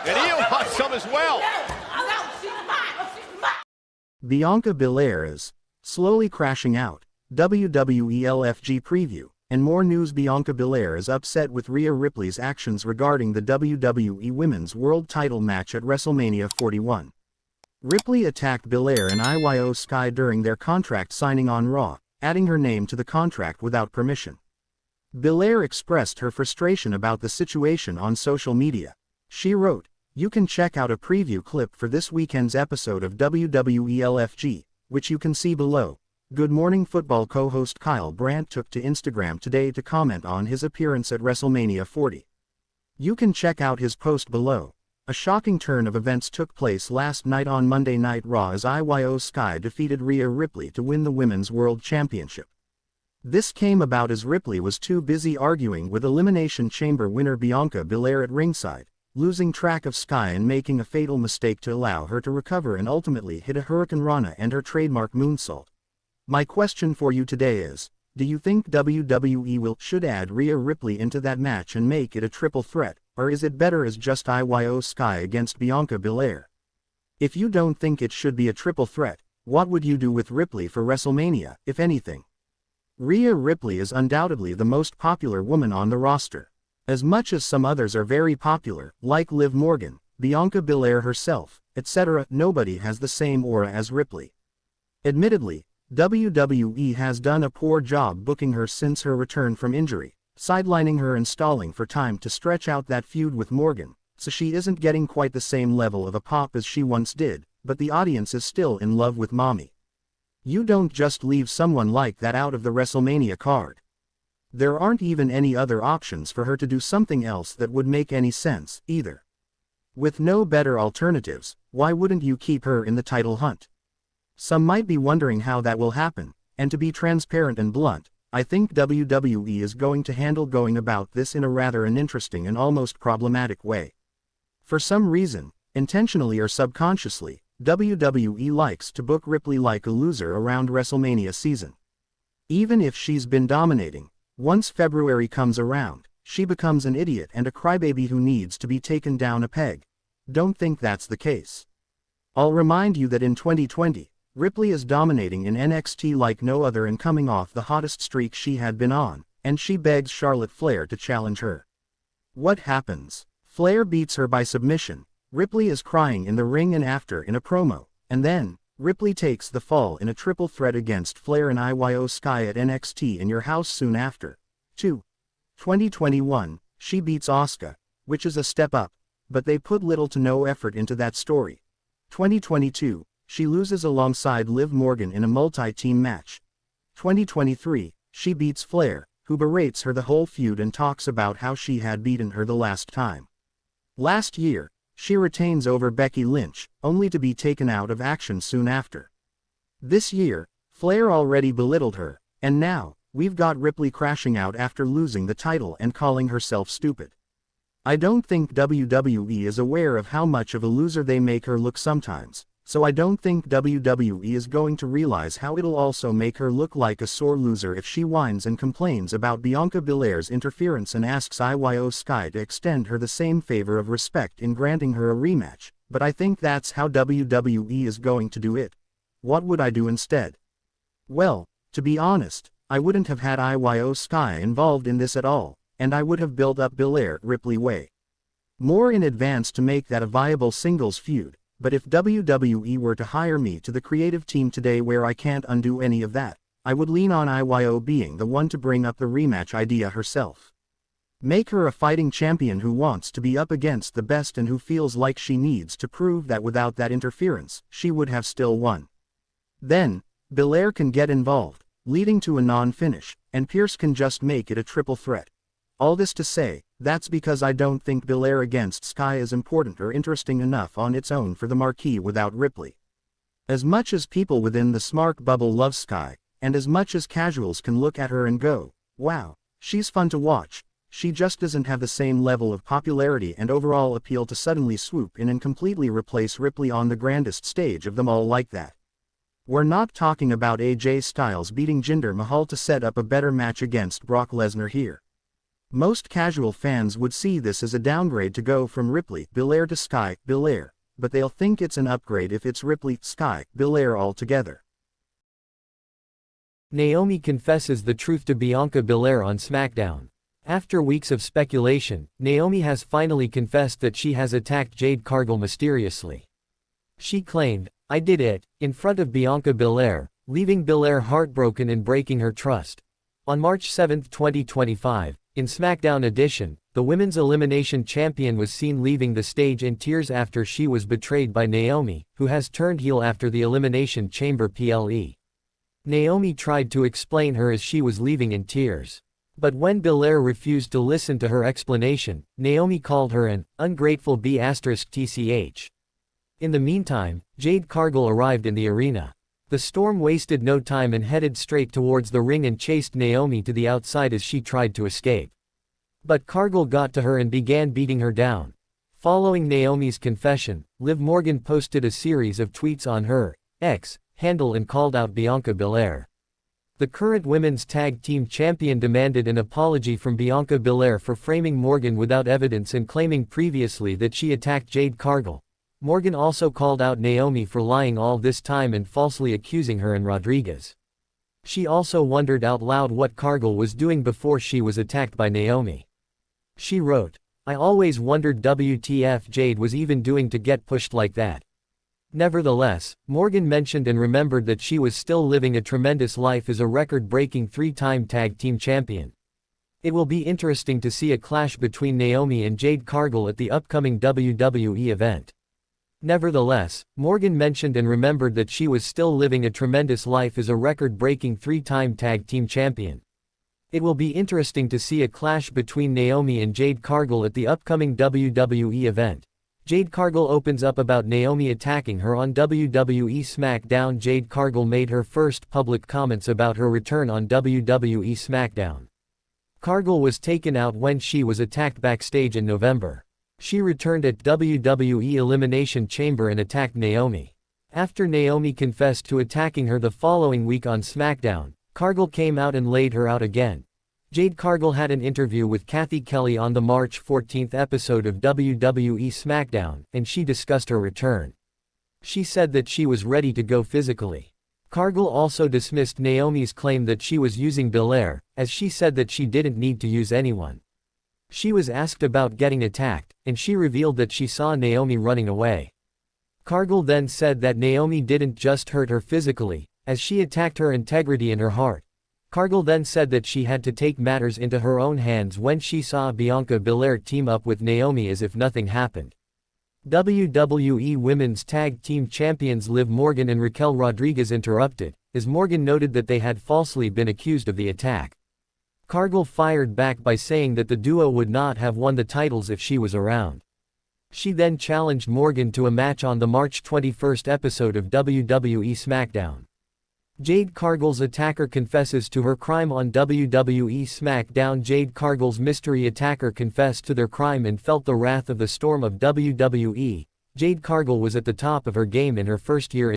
And Iyo wants some as well. Bianca Belair is slowly crashing out. WWE LFG preview. And more news. Bianca Belair is upset with Rhea Ripley's actions regarding the WWE Women's World Title match at WrestleMania 41. Ripley attacked Belair and Iyo Sky during their contract signing on Raw, adding her name to the contract without permission. Belair expressed her frustration about the situation on social media. She wrote, "You can check out a preview clip for this weekend's episode of WWE LFG, which you can see below." Good Morning Football co-host Kyle Brandt took to Instagram today to comment on his appearance at WrestleMania 40. You can check out his post below. A shocking turn of events took place last night on Monday Night Raw as Iyo Sky defeated Rhea Ripley to win the Women's World Championship. This came about as Ripley was too busy arguing with Elimination Chamber winner Bianca Belair at ringside, losing track of Sky and making a fatal mistake to allow her to recover and ultimately hit a hurricanrana and her trademark moonsault. My question for you today is, do you think WWE should add Rhea Ripley into that match and make it a triple threat, or is it better as just Iyo Sky against Bianca Belair? If you don't think it should be a triple threat, what would you do with Ripley for WrestleMania, if anything? Rhea Ripley is undoubtedly the most popular woman on the roster. As much as some others are very popular, like Liv Morgan, Bianca Belair herself, etc., nobody has the same aura as Ripley. Admittedly, WWE has done a poor job booking her since her return from injury, sidelining her and stalling for time to stretch out that feud with Morgan, so she isn't getting quite the same level of a pop as she once did, but the audience is still in love with Mommy. You don't just leave someone like that out of the WrestleMania card. There aren't even any other options for her to do something else that would make any sense, either. With no better alternatives, why wouldn't you keep her in the title hunt? Some might be wondering how that will happen, and to be transparent and blunt, I think WWE is going to handle going about this in a rather interesting and almost problematic way. For some reason, intentionally or subconsciously, WWE likes to book Ripley like a loser around WrestleMania season. Even if she's been dominating, once February comes around, she becomes an idiot and a crybaby who needs to be taken down a peg. Don't think that's the case. I'll remind you that in 2020, Ripley is dominating in NXT like no other and coming off the hottest streak she had been on, and she begs Charlotte Flair to challenge her. What happens? Flair beats her by submission. Ripley is crying in the ring and after in a promo, and then, Ripley takes the fall in a triple threat against Flair and Iyo Sky at NXT in Your House soon after. 2. 2021, she beats Asuka, which is a step up, but they put little to no effort into that story. 2022, she loses alongside Liv Morgan in a multi-team match. 2023, she beats Flair, who berates her the whole feud and talks about how she had beaten her the last time. Last year, she retains over Becky Lynch, only to be taken out of action soon after. This year, Flair already belittled her, and now, we've got Ripley crashing out after losing the title and calling herself stupid. I don't think WWE is aware of how much of a loser they make her look sometimes, so I don't think WWE is going to realize how it'll also make her look like a sore loser if she whines and complains about Bianca Belair's interference and asks Iyo Sky to extend her the same favor of respect in granting her a rematch, but I think that's how WWE is going to do it. What would I do instead? Well, to be honest, I wouldn't have had Iyo Sky involved in this at all, and I would have built up Belair-Ripley way more in advance to make that a viable singles feud. But if WWE were to hire me to the creative team today where I can't undo any of that, I would lean on Iyo being the one to bring up the rematch idea herself. Make her a fighting champion who wants to be up against the best and who feels like she needs to prove that without that interference, she would have still won. Then, Belair can get involved, leading to a non-finish, and Pierce can just make it a triple threat. All this to say, that's because I don't think Belair against Sky is important or interesting enough on its own for the marquee without Ripley. As much as people within the Smark bubble love Sky, and as much as casuals can look at her and go, wow, she's fun to watch, she just doesn't have the same level of popularity and overall appeal to suddenly swoop in and completely replace Ripley on the grandest stage of them all like that. We're not talking about AJ Styles beating Jinder Mahal to set up a better match against Brock Lesnar here. Most casual fans would see this as a downgrade to go from Ripley, Belair to Sky, Belair, but they'll think it's an upgrade if it's Ripley, Sky, Belair altogether. Naomi confesses the truth to Bianca Belair on SmackDown. After weeks of speculation, Naomi has finally confessed that she has attacked Jade Cargill mysteriously. She claimed, "I did it," in front of Bianca Belair, leaving Belair heartbroken and breaking her trust. On March 7, 2025, in SmackDown Edition, the Women's Elimination Champion was seen leaving the stage in tears after she was betrayed by Naomi, who has turned heel after the Elimination Chamber PLE. Naomi tried to explain her as she was leaving in tears. But when Belair refused to listen to her explanation, Naomi called her an ungrateful B***tch. In the meantime, Jade Cargill arrived in the arena. The Storm wasted no time and headed straight towards the ring and chased Naomi to the outside as she tried to escape. But Cargill got to her and began beating her down. Following Naomi's confession, Liv Morgan posted a series of tweets on her X handle and called out Bianca Belair. The current Women's Tag Team Champion demanded an apology from Bianca Belair for framing Morgan without evidence and claiming previously that she attacked Jade Cargill. Morgan also called out Naomi for lying all this time and falsely accusing her and Rodriguez. She also wondered out loud what Cargill was doing before she was attacked by Naomi. She wrote, "I always wondered WTF Jade was even doing to get pushed like that." Nevertheless, Morgan mentioned and remembered that she was still living a tremendous life as a record-breaking 3-time tag team champion. It will be interesting to see a clash between Naomi and Jade Cargill at the upcoming WWE event. Nevertheless, Morgan mentioned and remembered that she was still living a tremendous life as a record-breaking 3-time tag team champion. It will be interesting to see a clash between Naomi and Jade Cargill at the upcoming WWE event. Jade Cargill opens up about Naomi attacking her on WWE SmackDown. Jade Cargill made her first public comments about her return on WWE SmackDown. Cargill was taken out when she was attacked backstage in November. She returned at WWE Elimination Chamber and attacked Naomi. After Naomi confessed to attacking her the following week on SmackDown, Cargill came out and laid her out again. Jade Cargill had an interview with Kathy Kelly on the March 14 episode of WWE SmackDown, and she discussed her return. She said that she was ready to go physically. Cargill also dismissed Naomi's claim that she was using Belair, as she said that she didn't need to use anyone. She was asked about getting attacked, and she revealed that she saw Naomi running away. Cargill then said that Naomi didn't just hurt her physically, as she attacked her integrity and her heart. Cargill then said that she had to take matters into her own hands when she saw Bianca Belair team up with Naomi as if nothing happened. WWE Women's Tag Team Champions Liv Morgan and Raquel Rodriguez interrupted, as Morgan noted that they had falsely been accused of the attack. Cargill fired back by saying that the duo would not have won the titles if she was around. She then challenged Morgan to a match on the March 21 episode of WWE SmackDown. Jade Cargill's attacker confesses to her crime on WWE SmackDown. Jade Cargill's mystery attacker confessed to their crime and felt the wrath of the Storm of WWE. Jade Cargill was at the top of her game in her first year